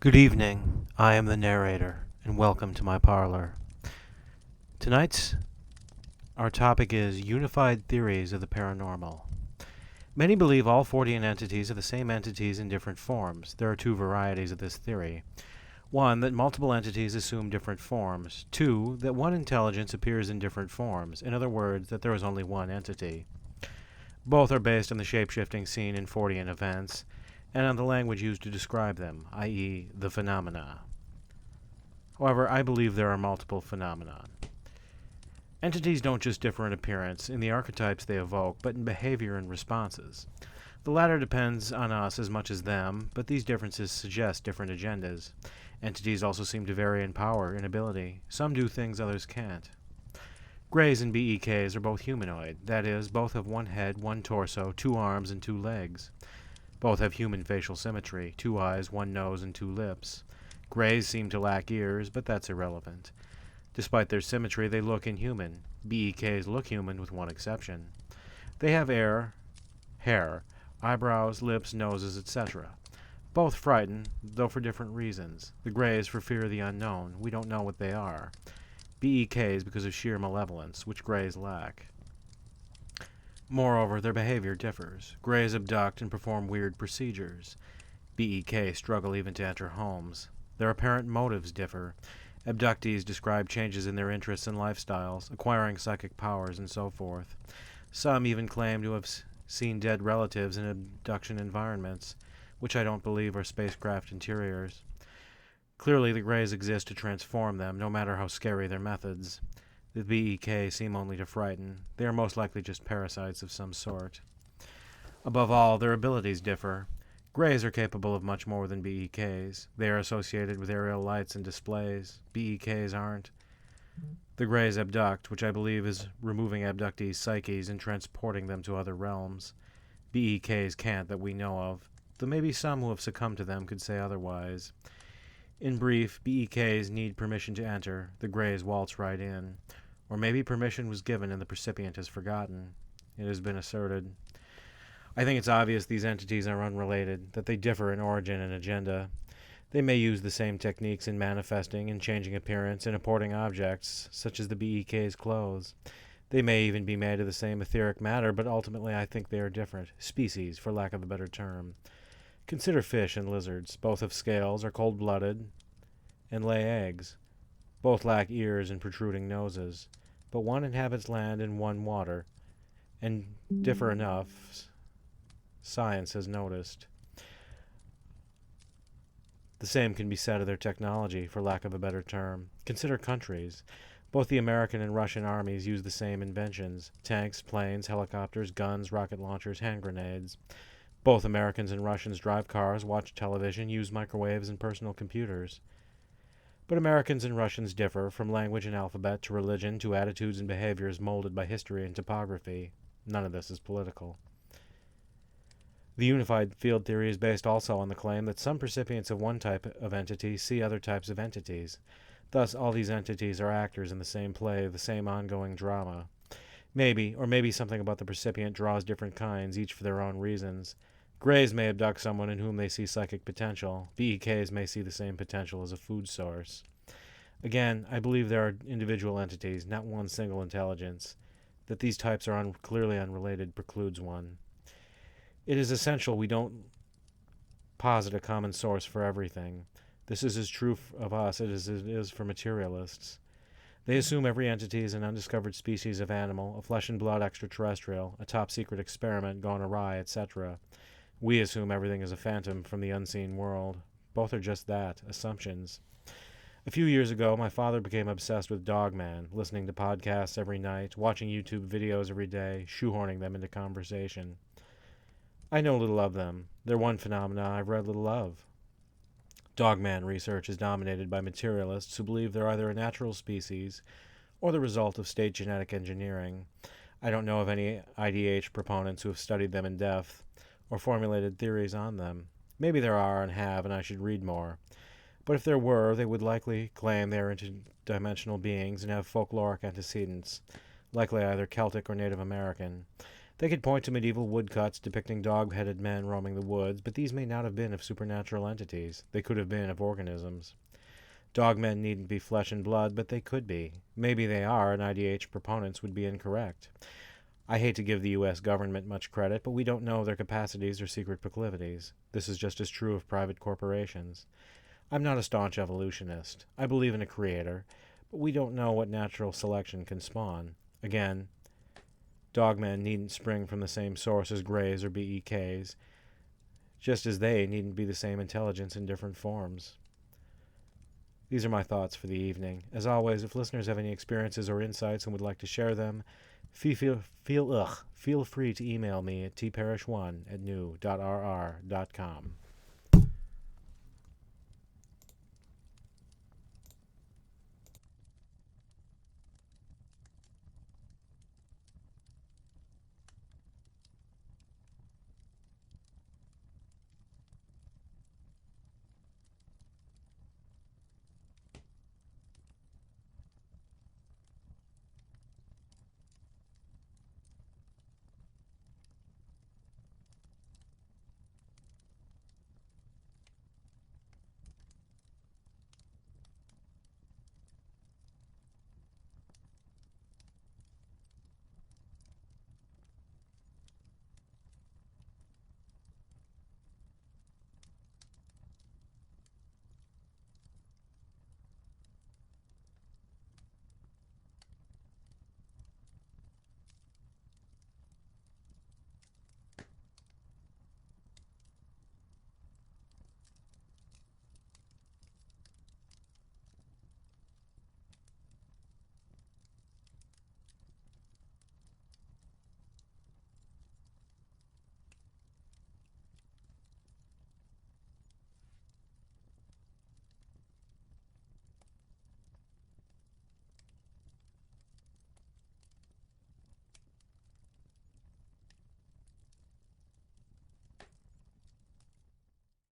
Good evening. I am the narrator, and welcome to my parlor. Tonight's our topic is unified theories of the paranormal. Many believe all fortean entities are the same entities in different forms. There are two varieties of this theory. One, that multiple entities assume different forms. Two, that one intelligence appears in different forms. In other words, that there is only one entity. Both are based on the shape-shifting seen in fortean events, and on the language used to describe them, i.e., the phenomena. However, I believe there are multiple phenomena. Entities don't just differ in appearance, in the archetypes they evoke, but in behavior and responses. The latter depends on us as much as them, but these differences suggest different agendas. Entities also seem to vary in power and ability. Some do things others can't. Greys and BEKs are both humanoid, that is, both have one head, one torso, two arms, and two legs. Both have human facial symmetry, two eyes, one nose, and two lips. Greys seem to lack ears, but that's irrelevant. Despite their symmetry, they look inhuman. BEKs look human with one exception. They have hair, eyebrows, lips, noses, etc. Both frighten, though for different reasons. The Greys for fear of the unknown. We don't know what they are. BEKs because of sheer malevolence, which Greys lack. Moreover, their behavior differs. Greys abduct and perform weird procedures. BEKs struggle even to enter homes. Their apparent motives differ. Abductees describe changes in their interests and lifestyles, acquiring psychic powers, and so forth. Some even claim to have seen dead relatives in abduction environments, which I don't believe are spacecraft interiors. Clearly, the Greys exist to transform them, no matter how scary their methods. The BEK seem only to frighten. They are most likely just parasites of some sort. Above all, their abilities differ. Greys are capable of much more than BEKs. They are associated with aerial lights and displays. BEKs aren't. The Greys abduct, which I believe is removing abductees' psyches and transporting them to other realms. BEKs can't that we know of, though maybe some who have succumbed to them could say otherwise. In brief, BEKs need permission to enter. The Greys waltz right in. Or maybe permission was given and the percipient has forgotten. It has been asserted. I think it's obvious these entities are unrelated, that they differ in origin and agenda. They may use the same techniques in manifesting and changing appearance and apporting objects, such as the BEK's clothes. They may even be made of the same etheric matter, but ultimately I think they are different. Species, for lack of a better term. Consider fish and lizards. Both have scales, are cold-blooded, and lay eggs. Both lack ears and protruding noses, but one inhabits land and one water, and differ enough, science has noticed. The same can be said of their technology, for lack of a better term. Consider countries. Both the American and Russian armies use the same inventions: tanks, planes, helicopters, guns, rocket launchers, hand grenades. Both Americans and Russians drive cars, watch television, use microwaves and personal computers. But Americans and Russians differ, from language and alphabet to religion to attitudes and behaviors molded by history and topography. None of this is political. The unified field theory is based also on the claim that some percipients of one type of entity see other types of entities. Thus, all these entities are actors in the same play, the same ongoing drama. Maybe something about the percipient draws different kinds, each for their own reasons. Greys may abduct someone in whom they see psychic potential. BEKs may see the same potential as a food source. Again, I believe there are individual entities, not one single intelligence. That these types are clearly unrelated precludes one. It is essential we don't posit a common source for everything. This is as true of us as it is for materialists. They assume every entity is an undiscovered species of animal, a flesh-and-blood extraterrestrial, a top-secret experiment gone awry, etc. We assume everything is a phantom from the unseen world. Both are just that, assumptions. A few years ago, my father became obsessed with Dogman, listening to podcasts every night, watching YouTube videos every day, shoehorning them into conversation. I know little of them. They're one phenomena I've read little of. Dogman research is dominated by materialists who believe they're either a natural species or the result of state genetic engineering. I don't know of any IDH proponents who have studied them in depth or formulated theories on them. Maybe there are and have, and I should read more. But if there were, they would likely claim they are interdimensional beings and have folkloric antecedents, likely either Celtic or Native American. They could point to medieval woodcuts depicting dog-headed men roaming the woods, but these may not have been of supernatural entities. They could have been of organisms. Dogmen needn't be flesh and blood, but they could be. Maybe they are, and IDH proponents would be incorrect. I hate to give the U.S. government much credit, but we don't know their capacities or secret proclivities. This is just as true of private corporations. I'm not a staunch evolutionist. I believe in a creator, but we don't know what natural selection can spawn. Again, dogmen needn't spring from the same source as Greys or BEKs, just as they needn't be the same intelligence in different forms. These are my thoughts for the evening. As always, if listeners have any experiences or insights and would like to share them, feel free to email me at tparish1@new.rr.com.